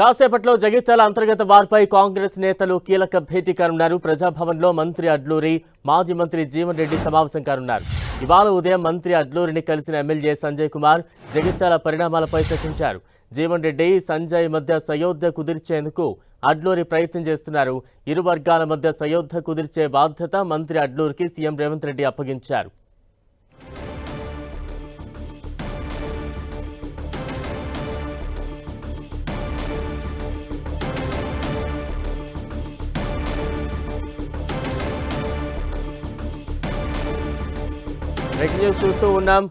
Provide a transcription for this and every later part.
కాసేపట్లో జగిత్యాల అంతర్గత వార్పై కాంగ్రెస్ నేతలు కీలక భేటీ కానున్నారు. ప్రజాభవన్లో మంత్రి అడ్లూరి, మాజీ మంత్రి జీవన్ రెడ్డి సమావేశం కానున్నారు. ఇవాళ ఉదయం మంత్రి అడ్లూరిని కలిసిన ఎమ్మెల్యే సంజయ్ కుమార్ జగిత్యాల పరిణామాలపై చర్చించారు. జీవన్ రెడ్డి, సంజయ్ మధ్య సయోధ్య కుదిర్చేందుకు అడ్లూరి ప్రయత్నం చేస్తున్నారు. ఇరు వర్గాల మధ్య సయోధ్య కుదిర్చే బాధ్యత మంత్రి అడ్లూరికి సీఎం రేవంత్ రెడ్డి అప్పగించారు. బ్రేకింగ్ న్యూస్ చూస్తూ ఉన్నాం.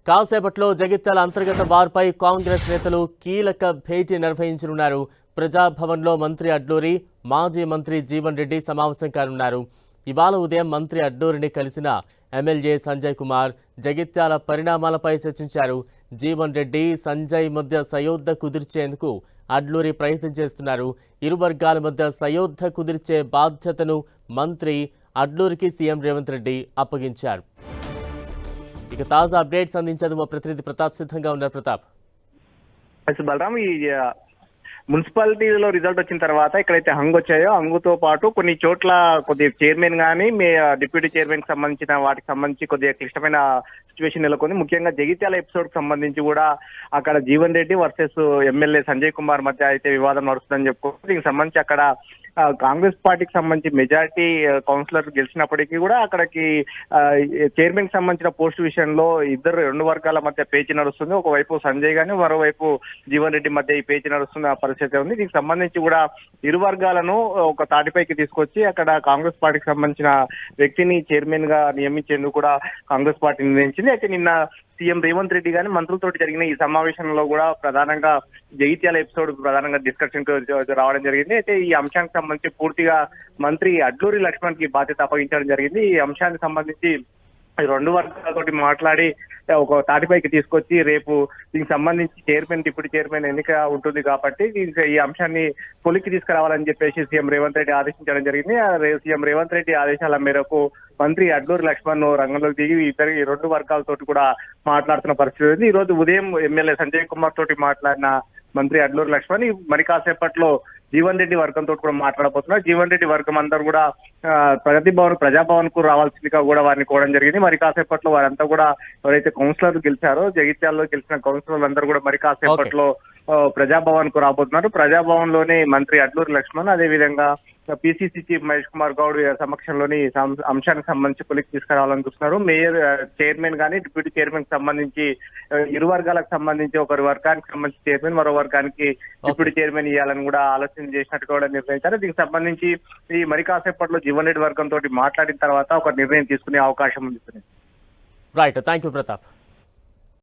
కాసేపట్లో జగిత్యాల అంతర్గత వార్పై కాంగ్రెస్ నేతలు కీలక భేటీ నిర్వహించనున్నారు. ప్రజాభవన్లో మంత్రి అడ్లూరి, మాజీ మంత్రి జీవన్ రెడ్డి సమావేశం కానున్నారు. ఇవాళ ఉదయం మంత్రి అడ్లూరిని కలిసిన ఎమ్మెల్యే సంజయ్ కుమార్ జగిత్యాల పరిణామాలపై చర్చించారు. జీవన్ రెడ్డి, సంజయ్ మధ్య సయోధ్య కుదిర్చేందుకు అడ్లూరి ప్రయత్నం చేస్తున్నారు. ఇరు వర్గాల మధ్య సయోధ్య కుదిర్చే బాధ్యతను మంత్రి అడ్లూరికి సీఎం రేవంత్ రెడ్డి అప్పగించారు. ఇక తాజా అప్డేట్స్ అందించేందుకు మా ప్రతినిధి ప్రతాప్ సిద్ధంగా ఉన్నారు. ప్రతాప్, బలరాం, ఈ మున్సిపాలిటీలో రిజల్ట్ వచ్చిన తర్వాత ఎక్కడైతే హంగ్ వచ్చాయో హంగుతో పాటు కొన్ని చోట్ల కొద్దిగా చైర్మన్ కానీ డిప్యూటీ చైర్మన్ కి సంబంధించిన వాటికి సంబంధించి కొద్దిగా క్లిష్టమైన సిచ్యువేషన్ నెలకొంది. ముఖ్యంగా జగిత్యాల ఎపిసోడ్ కి సంబంధించి కూడా అక్కడ జీవన్ రెడ్డి వర్సెస్ ఎమ్మెల్యే సంజయ్ కుమార్ మధ్య అయితే వివాదం నడుస్తుందని చెప్పుకోవచ్చు. దీనికి సంబంధించి అక్కడ కాంగ్రెస్ పార్టీకి సంబంధించి మెజారిటీ కౌన్సిలర్ గెలిచినప్పటికీ కూడా అక్కడికి చైర్మన్ కి సంబంధించిన పోస్ట్ విషయంలో రెండు వర్గాల మధ్య పేచి నడుస్తుంది. ఒకవైపు సంజయ్ గాని, మరోవైపు జీవన్ రెడ్డి మధ్య ఈ పేచి నడుస్తున్న పరిస్థితి ఉంది. దీనికి సంబంధించి కూడా ఇరు వర్గాలను ఒక తాటిపైకి తీసుకొచ్చి అక్కడ కాంగ్రెస్ పార్టీకి సంబంధించిన వ్యక్తిని చైర్మన్ గా నియమించేందుకు కూడా కాంగ్రెస్ పార్టీ నిర్ణయించింది. అయితే నిన్న సీఎం రేవంత్ రెడ్డి గాని మంత్రులతోటి జరిగిన ఈ సమావేశంలో కూడా ప్రధానంగా జగిత్యాల ఎపిసోడ్ ప్రధానంగా డిస్కషన్ రావడం జరిగింది. అయితే ఈ అంశానికి సంబంధించి పూర్తిగా మంత్రి అడ్లూరి లక్ష్మణ్ కి బాధ్యత అప్పగించడం జరిగింది. ఈ అంశానికి సంబంధించి రెండు వర్గాలతోటి మాట్లాడి ఒక తాటిపైకి తీసుకొచ్చి రేపు దీనికి సంబంధించి చైర్మన్, డిప్యూటీ చైర్మన్ ఎన్నిక ఉంటుంది కాబట్టి ఈ అంశాన్ని కొలిక్కి తీసుకురావాలని చెప్పేసి సీఎం రేవంత్ రెడ్డి ఆదేశించడం జరిగింది. సీఎం రేవంత్ రెడ్డి ఆదేశాల మేరకు మంత్రి అడ్లూరి లక్ష్మణ్ రంగంలోకి దిగి ఈ రెండు వర్గాలతోటి కూడా మాట్లాడుతున్న పరిస్థితి ఉంది. ఈ రోజు ఉదయం ఎమ్మెల్యే సంజయ్ కుమార్ తోటి మాట్లాడిన మంత్రి అడ్లూరి లక్ష్మణ్ మరి కాసేపట్లో జీవన్ రెడ్డి వర్గంతో కూడా మాట్లాడబోతున్నారు. జీవన్ రెడ్డి వర్గం అందరూ కూడా ప్రజాభవన్ కు రావాల్సిందిగా కూడా వారిని కోవడం జరిగింది. మరి కాసేపట్లో వారంతా కూడా ఎవరైతే కౌన్సిలర్లు గెలిచారో, జగిత్యాలలో గెలిచిన కౌన్సిలర్లు అందరూ కూడా మరి కాసేపట్లో ప్రజాభవన్ కు రాబోతున్నారు. ప్రజాభవన్ లోనే మంత్రి అడ్లూరి లక్ష్మణ్, అదే విధంగా పిసిసి చీఫ్ మహేష్ కుమార్ గౌడ్ సమక్షంలోని అంశానికి సంబంధించి కొలిక్కి తీసుకురావాలని చూస్తున్నారు. మేయర్, చైర్మన్ కానీ డిప్యూటీ చైర్మన్ కి సంబంధించి ఇరు వర్గాలకు సంబంధించి ఒకరి వర్గానికి సంబంధించి చైర్మన్, మరో వర్గానికి డిప్యూటీ చైర్మన్ ఇవ్వాలని కూడా ఆలోచన చేసినట్టు కూడా నిర్ణయించారు. దీనికి సంబంధించి ఈ మరి కాసేపట్లో జీవన్ రెడ్డి వర్గంతో మాట్లాడిన తర్వాత ఒక నిర్ణయం తీసుకునే అవకాశం ఉంది. Right, thank you Pratap.